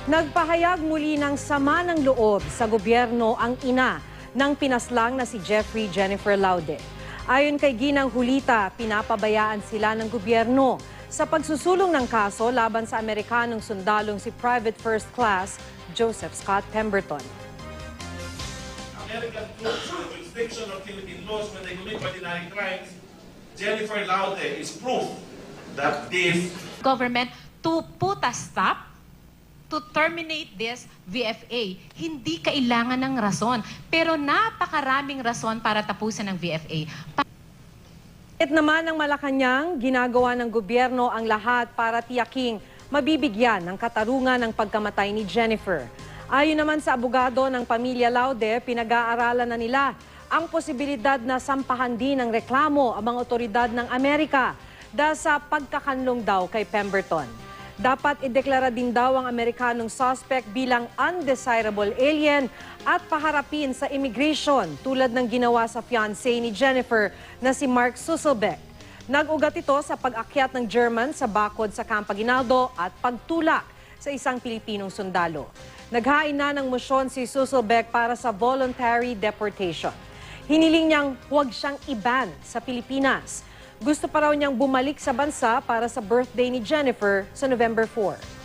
Nagpahayag muli ng sama ng loob sa gobyerno ang ina ng pinaslang na si Jeffrey Jennifer Laude. Ayon kay Ginang Julita, pinapabayaan sila ng gobyerno sa pagsusulong ng kaso laban sa Amerikanong sundalong si Private First Class Joseph Scott Pemberton. American troops with jurisdiction of Philippine laws when they commit ordinary crimes, Jennifer Laude is proof that this government to put a stop to terminate this VFA. Hindi kailangan ng rason, pero napakaraming rason para tapusin ang VFA. Naman ng Malacanang, ginagawa ng gobyerno ang lahat para tiyaking mabibigyan ng katarungan ng pagkamatay ni Jennifer. Ayon naman sa abogado ng pamilya Laude, pinag-aaralan na nila ang posibilidad na sampahan din ng reklamo ang mga otoridad ng Amerika dahil sa pagkakanlong daw kay Pemberton. Dapat ideklara din daw ang Amerikanong suspect bilang undesirable alien at paharapin sa immigration tulad ng ginawa sa fiancé ni Jennifer na si Mark Susselbeck. Nag-ugat ito sa pag-akyat ng German sa bakod sa Camp Aguinaldo at pagtulak sa isang Pilipinong sundalo. Naghain na ng mosyon si Susselbeck para sa voluntary deportation. Hiniling niyang huwag siyang i-ban sa Pilipinas. Gusto pa raw niyang bumalik sa bansa para sa birthday ni Jennifer sa November 4.